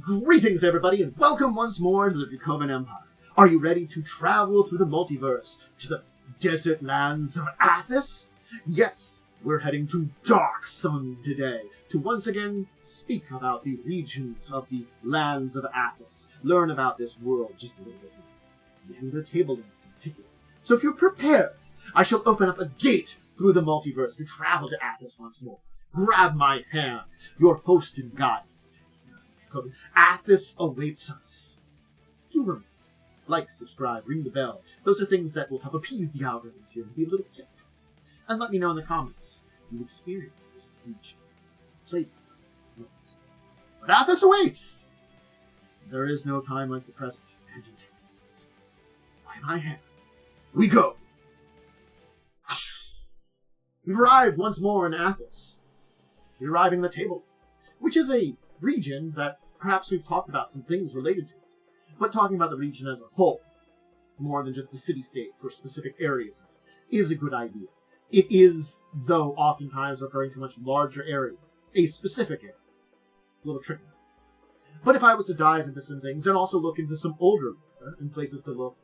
Greetings, everybody, and welcome once more to the Dracovin Empire. Are you ready to travel through the multiverse to the desert lands of Athas? Yes, we're heading to Dark Sun today to once again speak about the regions of the lands of Athas, learn about this world just a little bit more, and the Tablelands in particular. So if you're prepared, I shall open up a gate through the multiverse to travel to Athas once more. Grab my hand, your host and guide. Athas awaits us. Do remember, like, subscribe, ring the bell. Those are things that will help appease the algorithms here and be a little tip. And let me know in the comments if you experience this region. Played this. But Athas awaits! There is no time like the present. And in by my hand, we go! We've arrived once more in Athas. We're arriving at the Tablelands, which is a region that perhaps we've talked about some things related to it, but talking about the region as a whole, more than just the city-states or specific areas, is a good idea. It is, though, oftentimes referring to a much larger area, a specific area. A little tricky. But if I was to dive into some things and also look into some older and places to look,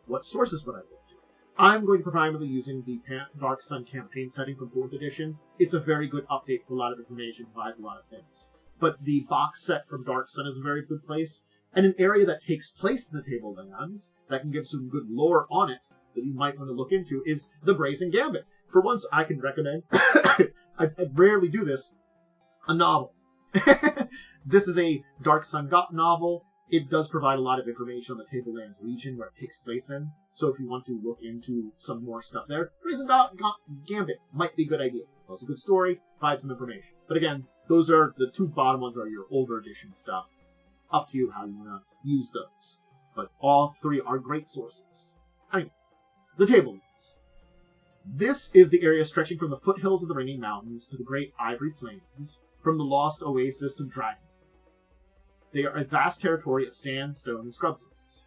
what sources would I look to? I'm going to be primarily using the Dark Sun campaign setting from 4th edition. It's a very good update for a lot of information, provides a lot of things. But the box set from Dark Sun is a very good place, and an area that takes place in the Tablelands that can give some good lore on it that you might want to look into is the Brazen Gambit. For once, I can recommend, I rarely do this, a novel. This is a Dark Sun novel. It does provide a lot of information on the Tablelands region where it takes place in, so if you want to look into some more stuff there, Brazen Gambit might be a good idea. Well, it's a good story, provide some information. But again, those are the two bottom ones are your older edition stuff. Up to you how you want to use those. But all three are great sources. Anyway, the Tablelands. This is the area stretching from the foothills of the Ringing Mountains to the Great Ivory Plains, from the Lost Oasis to Dracovin. They are a vast territory of sand, stone, and scrublands.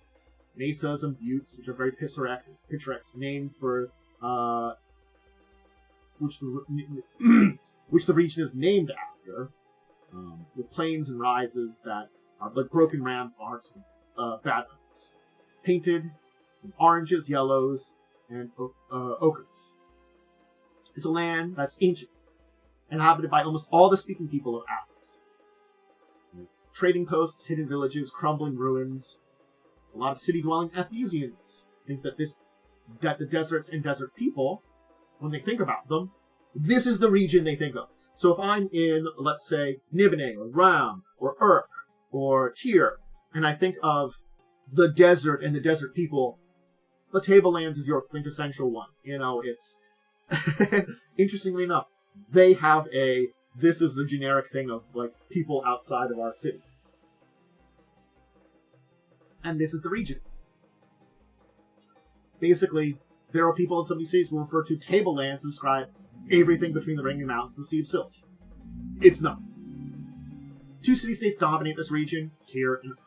Mesas and buttes, which are very picturesque, named for which the region is named after, with plains and rises that are like broken ramparts and badlands, painted in oranges, yellows, and ochres. It's a land that's ancient, inhabited by almost all the speaking people of Athas. Trading posts, hidden villages, crumbling ruins. A lot of city-dwelling Athasians think that the deserts and desert people, when they think about them, this is the region they think of. So if I'm in, let's say, Nibene, or Ram, or Urk, or Tyr, and I think of the desert and the desert people, the Tablelands is your quintessential one. You know, it's... Interestingly enough, they have this is the generic thing of, like, people outside of our city. And this is the region. Basically, there are people in some of these cities who refer to Tablelands to describe everything between the Ringing Mountains and the Sea of Silt. It's not. Two city-states dominate this region, Tyr and Urk.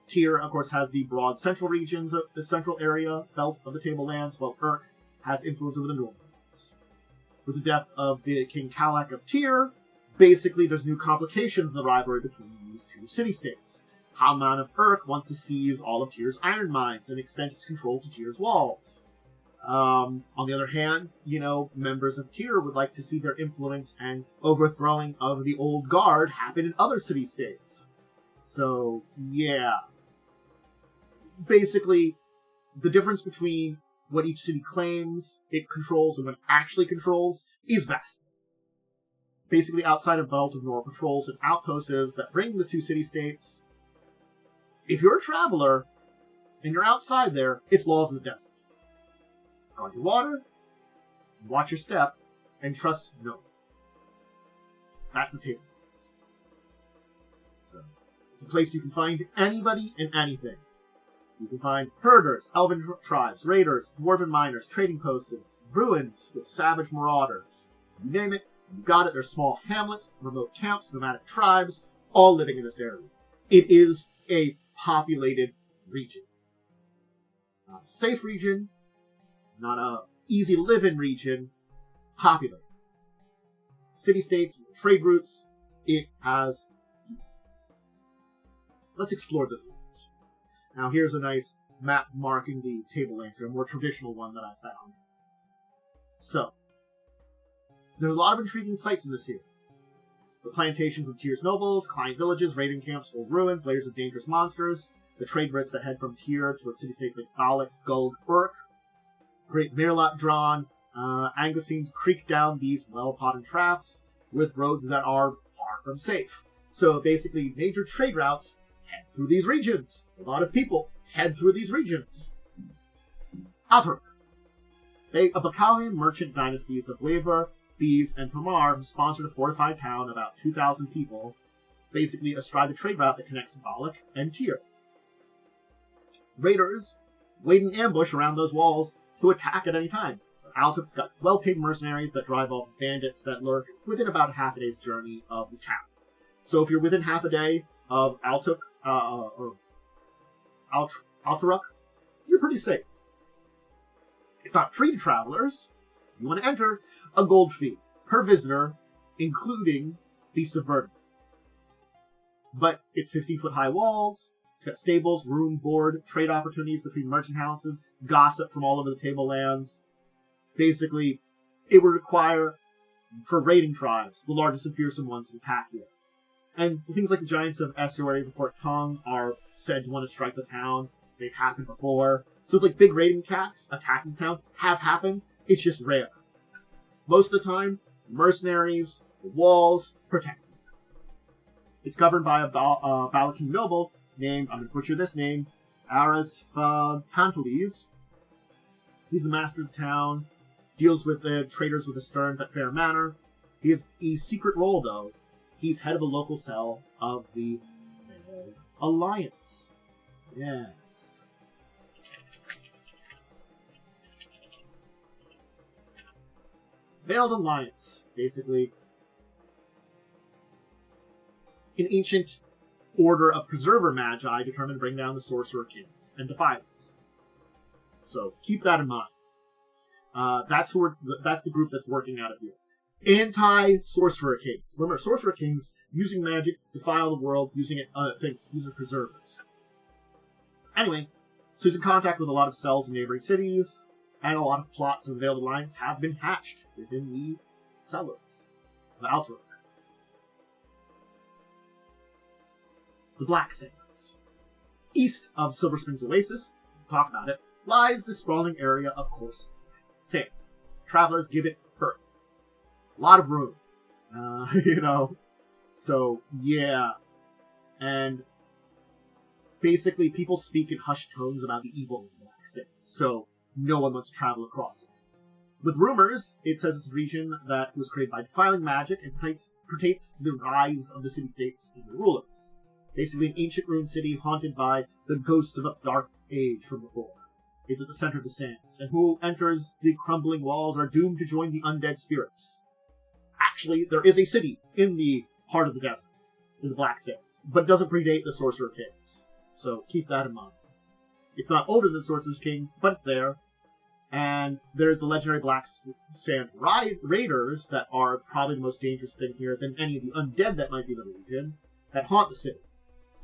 Tyr, of course, has the broad central regions of the central area belt of the Tablelands, while Urk has influence over the northern ones. With the death of the King Kalak of Tyr, basically there's new complications in the rivalry between these two city-states. Halman of Urk wants to seize all of Tyr's iron mines and extend its control to Tyr's walls. On the other hand, you know, members of Tyr would like to see their influence and overthrowing of the old guard happen in other city-states. So, yeah. Basically, the difference between what each city claims it controls and what it actually controls is vast. Basically, outside of Belt of Nor patrols and outposts that bring the two city-states. If you're a traveler and you're outside there, it's laws of the desert. Guard your water, watch your step, and trust no one. That's the Tablelands. So, it's a place you can find anybody and anything. You can find herders, elven tribes, raiders, dwarven miners, trading posts, ruins with savage marauders. You name it, you got it. There's small hamlets, remote camps, nomadic tribes, all living in this area. It is a populated region. Not a safe region, not a easy to live in region, populated. City-states, trade routes, it has let's explore this lands. Now here's a nice map marking the Tablelands, a more traditional one that I found. So, there's a lot of intriguing sights in this here. The plantations of Tyr's nobles, client villages, raiding camps, old ruins, layers of dangerous monsters, the trade routes that head from Tyr towards city-states like Balak, Gulg, Urk, Great Mirlot drawn, Angusine's creak down these well-potted troughs with roads that are far from safe. So basically, major trade routes head through these regions. A lot of people head through these regions. Outer. A Bacalian merchant dynasties of Weaver, Bees, and Pamar have sponsored a fortified town of about 2,000 people, basically astride the trade route that connects Balak and Tyr. Raiders wait in ambush around those walls to attack at any time. Altuk's got well-paid mercenaries that drive off bandits that lurk within about half a day's journey of the town. So if you're within half a day of Altuk, or Alteruk, you're pretty safe. If not free to travelers, you want to enter a gold fee per visitor, including beasts of burden. But it's 15-foot high walls, it's got stables, room, board, trade opportunities between merchant houses, gossip from all over the Tablelands. Basically, it would require, for raiding tribes, the largest and fearsome ones to attack here. And things like the Giants of Estuary before Tongue are said to want to strike the town. They've happened before. So like big raiding attacks, attacking the town, have happened. It's just rare. Most of the time, mercenaries, the walls, protect them. It's governed by a Balakan noble named, I'm going to butcher this name, Aras-Panteles. He's the master of the town, deals with the traders with a stern but fair manner. He has a secret role, though. He's head of a local cell of the Alliance. Yes. Veiled Alliance, basically. An ancient order of preserver magi determined to bring down the sorcerer kings and defilers. So keep that in mind. That's the group that's working out of here. Anti-sorcerer kings. Remember, sorcerer kings using magic to defile the world, using it things. These are preservers. Anyway, so he's in contact with a lot of cells in neighboring cities, and a lot of plots of the Veiled Alliance have been hatched within the cellars of Alteruk. The Black Sands. East of Silver Springs Oasis, we'll talk about it, lies the sprawling area of coarse sand. Travelers give it birth. A lot of room. So, yeah. And basically, people speak in hushed tones about the evil of the Black Sands, so no one wants to travel across it. With rumors, it says it's a region that was created by defiling magic and predates the rise of the city-states and the rulers. Basically, an ancient ruined city haunted by the ghosts of a dark age from before. Is at the center of the sands, and who enters the crumbling walls are doomed to join the undead spirits. Actually, there is a city in the heart of the desert, in the Black Sands, but it doesn't predate the Sorcerer Kings. So keep that in mind. It's not older than Sorcerer's Kings, but it's there. And there's the legendary Black Sand Raiders that are probably the most dangerous thing here than any of the undead that might be in the region that haunt the city.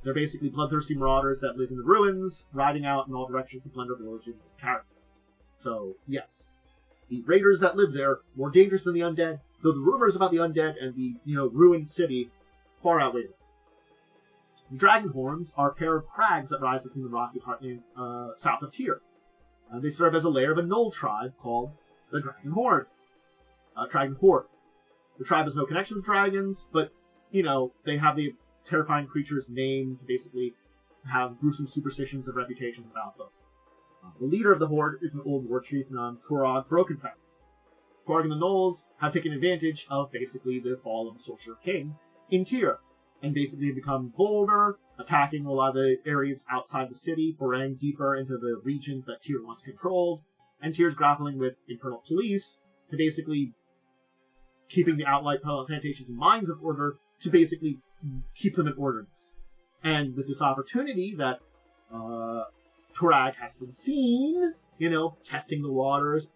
They're basically bloodthirsty marauders that live in the ruins, riding out in all directions to plunder villages and caravans. So, yes, the raiders that live there, more dangerous than the undead, though the rumors about the undead and the, ruined city far outweigh them. The Dragon Horns are a pair of crags that rise between the rocky heartlands south of Tyr. They serve as a lair of a Knoll tribe called the Dragon Horde. Dragon Horde. The tribe has no connection with dragons, but, they have the terrifying creatures named to basically have gruesome superstitions and reputations about them. The leader of the Horde is an old war chief named Turog Brokenfang. Turog and the Knolls have taken advantage of basically the fall of the Sorcerer King in Tyr, and basically become bolder, attacking a lot of the areas outside the city, foraying deeper into the regions that Tyr once controlled, and Tyr's grappling with internal police to basically keeping the outlying plantations and mines in order to basically keep them in orderness. And with this opportunity that Turag has been seen, testing the waters,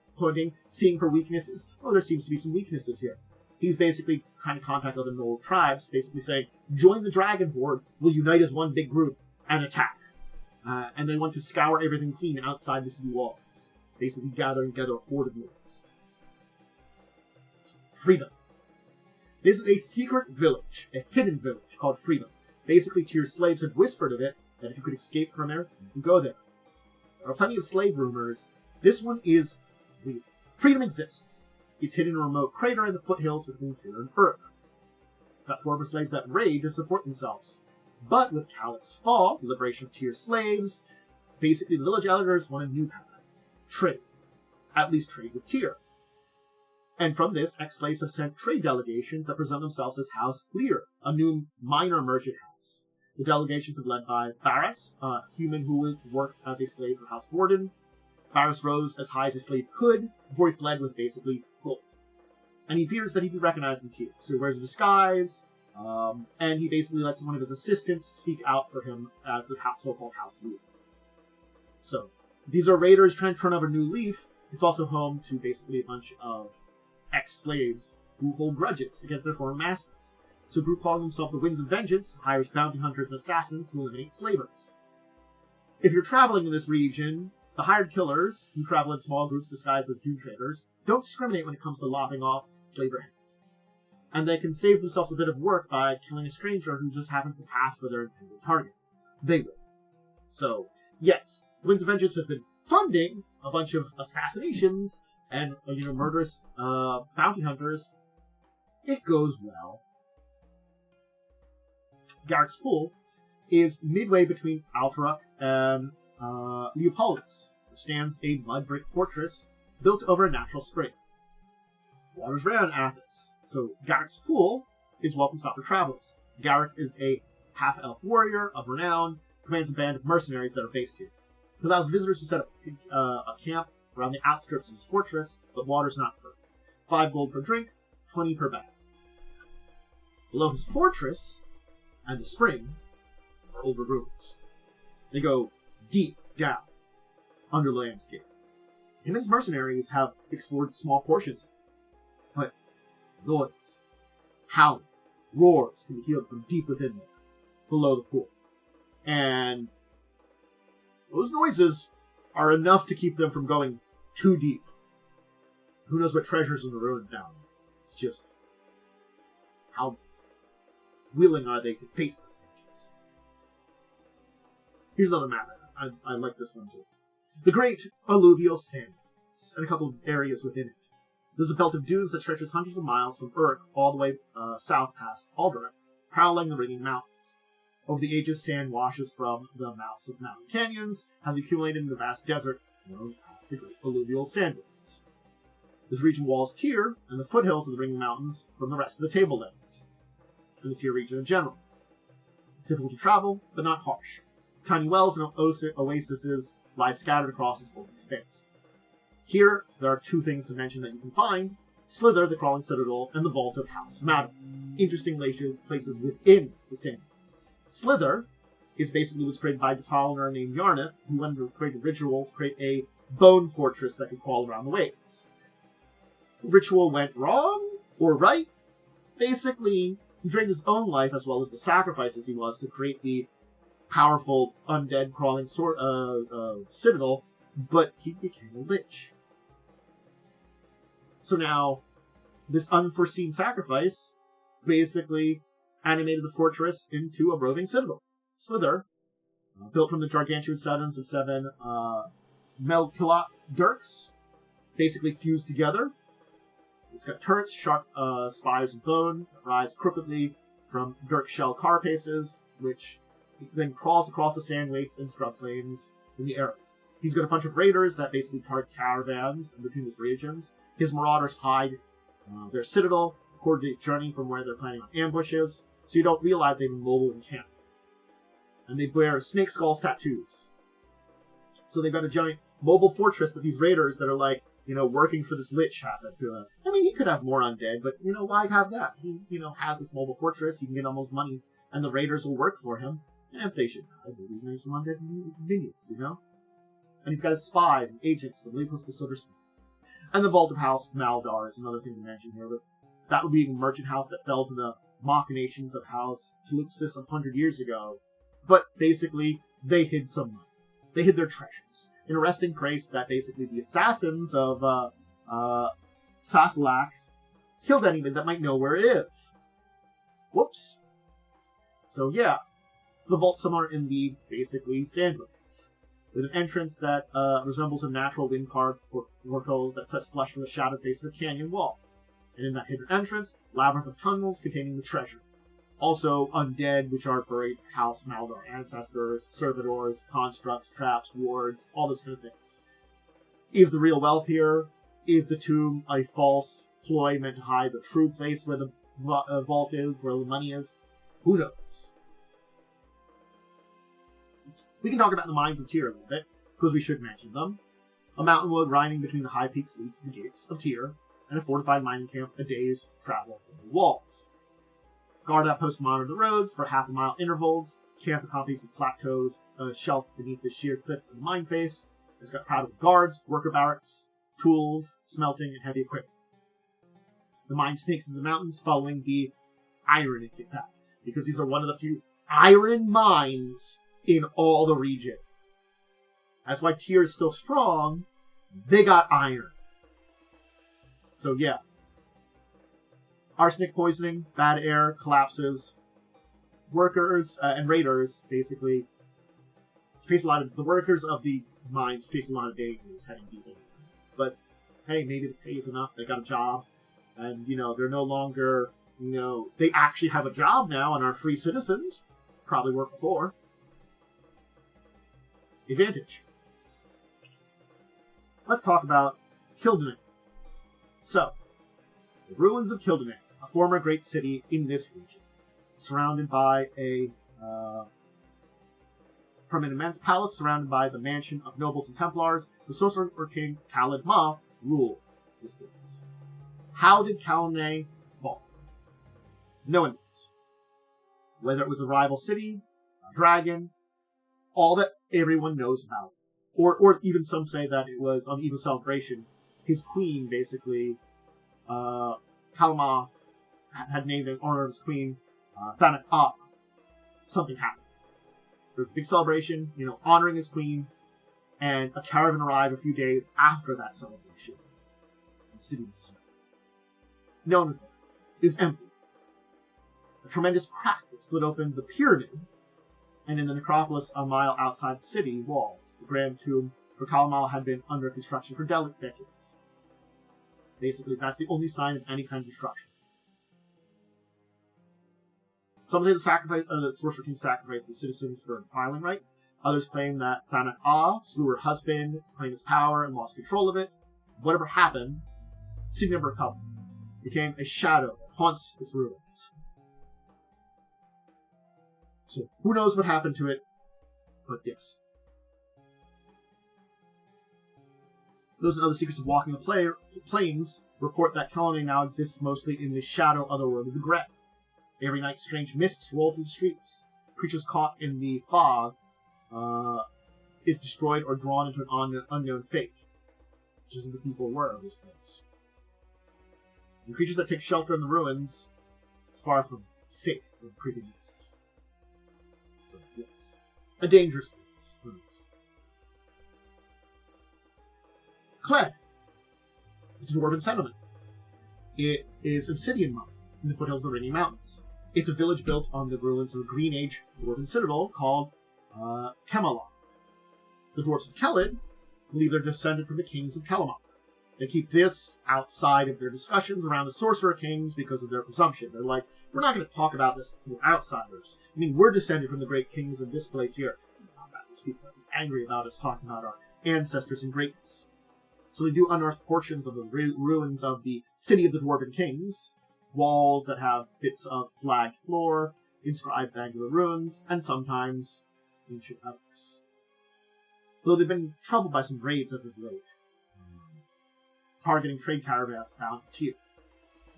seeing for weaknesses. Oh, there seems to be some weaknesses here. He's basically trying to contact other Knoll tribes, basically saying, join the Dragon Horde, we'll unite as one big group, and attack. And they want to scour everything clean outside the city walls, basically gathering together a horde of lords. Freedom. This is a secret village, a hidden village called Freedom. Basically, to your slaves had whispered of it, that if you could escape from there, you could go there. There are plenty of slave rumors. This one is real. Freedom exists. It's hidden in a remote crater in the foothills between here and Uruk. It's got former slaves that raid to support themselves. But with Calyx's fall, the liberation of Tyr slaves, basically the village elders want a new path. Trade. At least trade with Tyr. And from this, ex-slaves have sent trade delegations that present themselves as House Lear, a new minor merchant house. The delegations are led by Barras, a human who would work as a slave for House Vorden. Barras rose as high as a slave could before he fled with basically gold. And he fears that he'd be recognized in Tyr, so he wears a disguise, and he basically lets one of his assistants speak out for him as the so-called House Lear. So, these are raiders trying to turn over a new leaf. It's also home to basically a bunch of ex-slaves who hold grudges against their former masters. So a group calling themselves the Winds of Vengeance hires bounty hunters and assassins to eliminate slavers. If you're traveling in this region, the hired killers, who travel in small groups disguised as Jew traders, don't discriminate when it comes to lopping off slaver heads. And they can save themselves a bit of work by killing a stranger who just happens to pass for their intended target. They will. So, yes, the Winds of Vengeance has been funding a bunch of assassinations and, murderous bounty hunters. It goes well. Garrick's Pool is midway between Alterac and Leopolis, which stands a mud brick fortress built over a natural spring. Water's rare in Athas, so Garrick's Pool is welcome stop for travelers. Garrick is a half-elf warrior of renown, commands a band of mercenaries that are based here. He allows visitors to set up a camp around the outskirts of his fortress, but water's not free. 5 gold per drink, 20 per bath. Below his fortress and the spring are older ruins. They go deep down under the landscape. Him and his mercenaries have explored small portions, but noise, howling, roars can be heard from deep within there, below the pool. And those noises are enough to keep them from going too deep. Who knows what treasures in the ruins down there? It's just how willing are they to face those dangers. Here's another map. I like this one too. The Great Alluvial Sandlands, and a couple of areas within it. There's a belt of dunes that stretches hundreds of miles from Uruk all the way south past Olirant, paralleling the ringing mountains. Over the ages, sand washes from the mouths of mountain canyons, has accumulated in the vast desert known as the Great Alluvial Sandwastes. This region walls Tyr and the foothills of the ringing mountains from the rest of the Tablelands, and the Tyr region in general. It's difficult to travel, but not harsh. Tiny wells and oases lie scattered across its golden expanse. Here, there are 2 things to mention that you can find: Slither, the crawling citadel, and the vault of House Madam. Interesting places within the Sandlands. Slither is basically what's created by the fowler named Yarnith, who wanted to create a ritual to create a bone fortress that could crawl around the wastes. The ritual went wrong, or right. Basically, he drained his own life as well as the sacrifices he was to create the powerful undead crawling citadel, but he became a lich. So now, this unforeseen sacrifice basically animated the fortress into a roving citadel. Slither, built from the gargantuan stones of 7 Melkilot dirks, basically fused together. It's got turrets, sharp spires of bone that rise crookedly from dirk shell carapaces, which then crawls across the sand wastes and scrub plains in the area. He's got a bunch of raiders that basically target caravans in between his regions. His marauders hide their citadel, coordinate journey from where they're planning on ambushes, so you don't realize they've been mobile in camp. And they wear snake skulls tattoos. So they've got a giant mobile fortress that these raiders that are like, working for this lich happen to. He could have more undead, but, why have that? He, has this mobile fortress, he can get almost money, and the raiders will work for him. And if they should die, maybe there's some undead minions, And he's got his spies and agents from Lepus to Silversmith. And the Vault of House Maldar is another thing to mention here, but that would be a merchant house that fell to the machinations of House Tluxis 100 years ago, But basically, they hid some money. They hid their treasures. In a resting place that basically the assassins of Sasalax killed anyone that might know where it is. Whoops. So yeah, the vault's somewhere in the, basically, sand wastes, with an entrance that resembles a natural wind-carved portal that sets flush from the shadowed face of the canyon wall. And in that hidden entrance, labyrinth of tunnels containing the treasure. Also, undead, which are buried house, Maldor ancestors, servitors, constructs, traps, wards, all those kind of things. Is the real wealth here? Is the tomb a false ploy meant to hide the true place where the vault is, where the money is? Who knows? We can talk about the mines of Tyr a little bit, because we should mention them. A mountain road grinding between the high peaks leads to the gates of Tyr, and a fortified mining camp a day's travel from the walls. Guard outposts monitor the roads for half-a-mile intervals. Camp accompanies with plateaus on a shelf beneath the sheer cliff of the mine face. It's got crowded with guards, worker barracks, tools, smelting, and heavy equipment. The mine snakes into the mountains following the iron it gets at, because these are one of the few iron mines in all the region. That's why Tyr is still strong. They got iron. So yeah. Arsenic poisoning, bad air, collapses. Workers and raiders basically face a lot of... The workers of the mines face a lot of dangers heading deep in. But hey, maybe the pay is enough. They got a job. And, they're no longer, they actually have a job now and are free citizens. Probably weren't before. Advantage. Let's talk about Kalidnay. So, the ruins of Kalidnay, a former great city in this region, surrounded by from an immense palace surrounded by the mansion of nobles and Templars, the sorcerer king Kalidnay ruled this place. How did Kalidnay fall? No one knows. Whether it was a rival city, a dragon, all that everyone knows about it. Or even some say that it was on the eve of celebration. His queen, basically, Kalidnay had named in honor of his queen, Thanak Ah. Something happened. There was a big celebration, honoring his queen, and a caravan arrived a few days after that celebration. The city was deserted. No one was there. It was empty. A tremendous crack that split open the pyramid, and in the necropolis a mile outside the city walls, the grand tomb where Kalidnay had been under construction for decades. Basically, that's the only sign of any kind of destruction. Some say the sorcerer king sacrificed the citizens for filing right. Others claim that Thanak Ah slew her husband, claimed his power, and lost control of it. Whatever happened, the city never recovered. It became a shadow that haunts its ruins. So, who knows what happened to it, but yes. Those and other secrets of walking the plains report that Kalidnay now exists mostly in the shadow otherworld of the Gray. Every night, strange mists roll through the streets. Creatures caught in the fog is destroyed or drawn into an unknown fate, which isn't the people aware of this place. And creatures that take shelter in the ruins, it's far from safe from creeping mists. So, yes. A dangerous place. Kled. It's a dwarven settlement. It is obsidian mine in the foothills of the Ringing Mountains. It's a village built on the ruins of a Green Age dwarven citadel called Camelot. The dwarves of Kelid believe they're descended from the kings of Calamar. They keep this outside of their discussions around the sorcerer kings because of their presumption. They're like, we're not going to talk about this to outsiders. I mean, we're descended from the great kings of this place here. People are angry about us talking about our ancestors and greatness. So they do unearth portions of the ruins of the city of the Dwarven Kings, walls that have bits of flagged floor, inscribed angular runes, and sometimes ancient relics. Though they've been troubled by some raids as of late, targeting trade caravans bound for Tyr.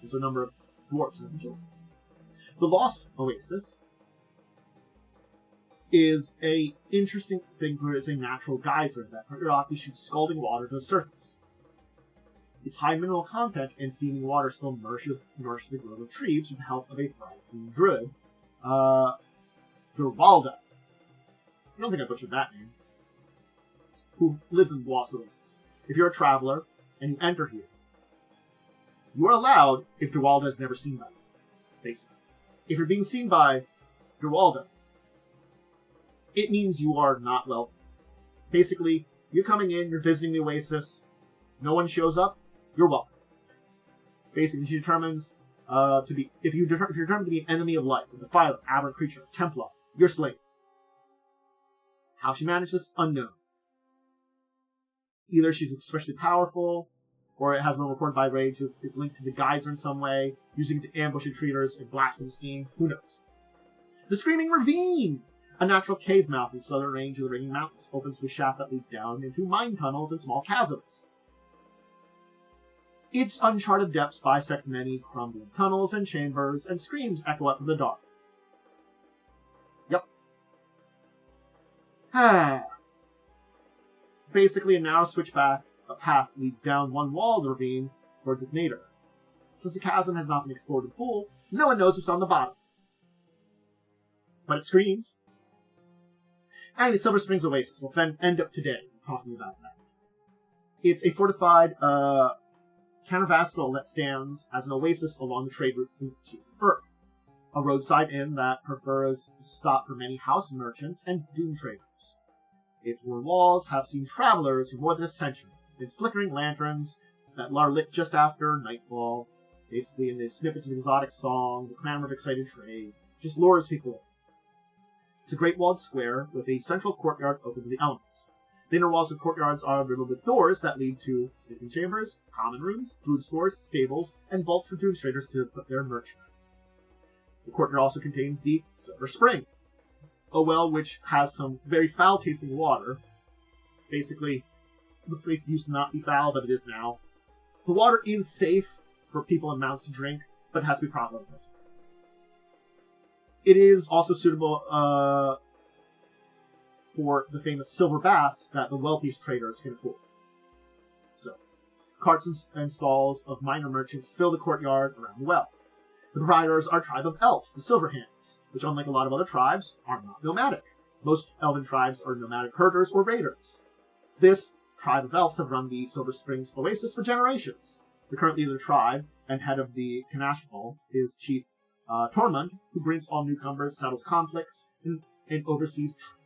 There's a number of dwarves that have been killed. The Lost Oasis is a interesting thing where it's a natural geyser that periodically shoots scalding water to the surface. Its high mineral content and steaming water still nourishes the growth of trees with the help of a Franklin druid, Durvalda, don't think I butchered that name, who lives in the Lost Oasis. If you're a traveler and you enter here, you are allowed if Durwalda is never seen by you, basically. If you're being seen by Durwalda, it means you are not welcome. Basically, you're coming in, you're visiting the Oasis, no one shows up, you're welcome. Basically, she determines if you're determined to be an enemy of life, a defiler, aberrant creature, Templar, you're slain. How she managed this, unknown. Either she's especially powerful, or it has been reported by Rage is linked to the geyser in some way, using it to ambush intruders and blasting steam, who knows. The Screaming Ravine! A natural cave mouth in the southern range of the Ringing Mountains opens to a shaft that leads down into mine tunnels and small chasms. Its uncharted depths bisect many crumbling tunnels and chambers, and screams echo up from the dark. Yep. Basically, a narrow switchback, a path leads down one wall of the ravine towards its nadir. Since the chasm has not been explored in full, no one knows what's on the bottom. But it screams. And the Silver Springs Oasis will end up today talking about that. It's a fortified countervascal that stands as an oasis along the trade route to Earth, a roadside inn that prefers to stop for many house merchants and doom traders. Its walls have seen travelers for more than a century. Its flickering lanterns that are lit just after nightfall, basically in the snippets of exotic song, the clamor of excited trade, just lures people in. It's a great walled square with a central courtyard open to the elements. The inner walls of courtyards are riddled with doors that lead to sleeping chambers, common rooms, food stores, stables, and vaults for doom traders to put their merchandise. The courtyard also contains the Silver Spring, a well which has some very foul-tasting water. Basically, the place used to not be foul, but it is now. The water is safe for people in mounts to drink, but it has to be properly filtered. It is also suitable for the famous silver baths that the wealthiest traders can afford. So, carts and stalls of minor merchants fill the courtyard around the well. The proprietors are a tribe of elves, the Silverhands, which, unlike a lot of other tribes, are not nomadic. Most elven tribes are nomadic herders or raiders. This tribe of elves have run the Silver Springs Oasis for generations. The current leader of the tribe and head of the Kanashval is Chief Tormund, who greets all newcomers, settles conflicts, and oversees trade.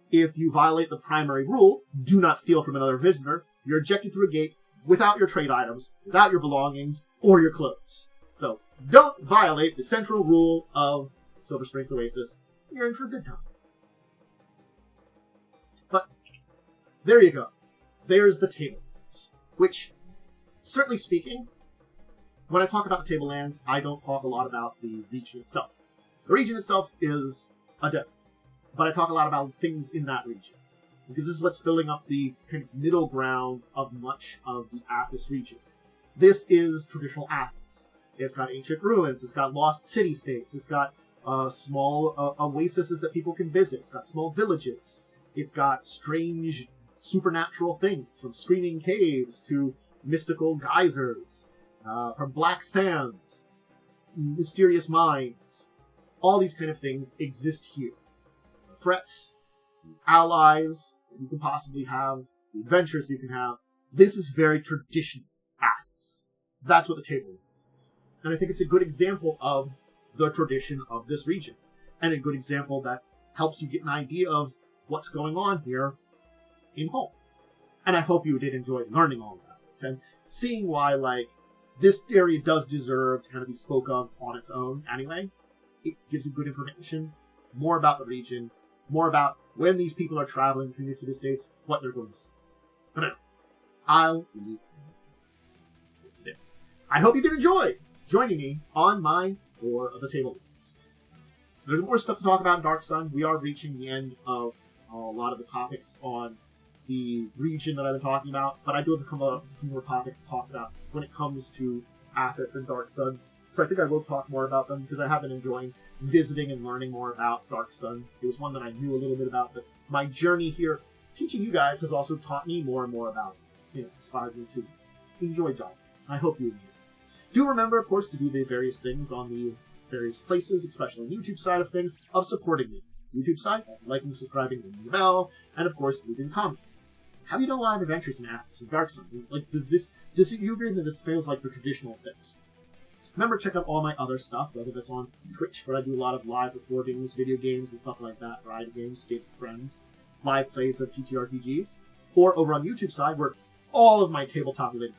If you violate the primary rule, do not steal from another visitor, you're ejected through a gate without your trade items, without your belongings, or your clothes. So, don't violate the central rule of Silver Springs Oasis. You're in for a good time. But, there you go. There's the Tablelands, which, certainly speaking, when I talk about the Tablelands, I don't talk a lot about the region itself. The region itself is a desert, but I talk a lot about things in that region, because this is what's filling up the kind of middle ground of much of the Athas region. This is traditional Athas. It's got ancient ruins, it's got lost city-states, it's got small oases that people can visit, it's got small villages, it's got strange supernatural things, from screaming caves to mystical geysers, from black sands, mysterious mines. All these kind of things exist here. The threats, the allies that you can possibly have, the adventures you can have. This is very traditional Athas. That's what the Tablelands is. And I think it's a good example of the tradition of this region. And a good example that helps you get an idea of what's going on here in home. And I hope you did enjoy learning all about it. And seeing why, this area does deserve to kind of be spoke of on its own anyway. It gives you good information, more about the region, more about when these people are traveling between the city-states, what they're going to see. But anyway, I'll leave this there. I hope you did enjoy joining me on my tour of the Tablelands. There's more stuff to talk about in Dark Sun. We are reaching the end of a lot of the topics on the region that I've been talking about, but I do have a couple more topics to talk about when it comes to Athas and Dark Sun. So I think I will talk more about them, because I have been enjoying visiting and learning more about Dark Sun. It was one that I knew a little bit about, but my journey here teaching you guys has also taught me more and more about it. Inspired me to enjoy Dark. I hope you enjoy. Do remember, of course, to do the various things on the various places, especially on the YouTube side of things, of supporting me. YouTube site. That's liking, subscribing, ringing the bell, and of course, leaving a comment. Have you done a lot of adventures in Athas and Dark Sun? Like, does you agree that this feels like the traditional things? Remember, check out all my other stuff, whether that's on Twitch, where I do a lot of live recordings, video games, and stuff like that, variety games, game with friends, live plays of TTRPGs, or over on YouTube side, where all of my tabletop-related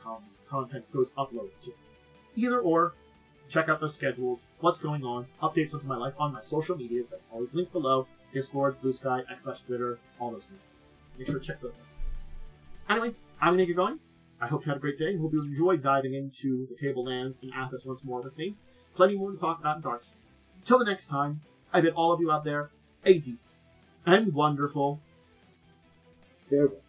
content goes uploaded to. Either or, check out the schedules, what's going on, updates of my life on my social medias, that's always linked below, Discord, Blue Sky, X/Twitter, all those things. Make sure to check those out. Anyway, I'm going to get going. I hope you had a great day, and hope you enjoyed diving into the Tablelands and Athas once more with me. Plenty more to talk about in Dark Sun. Until the next time, I bid all of you out there a deep and wonderful farewell.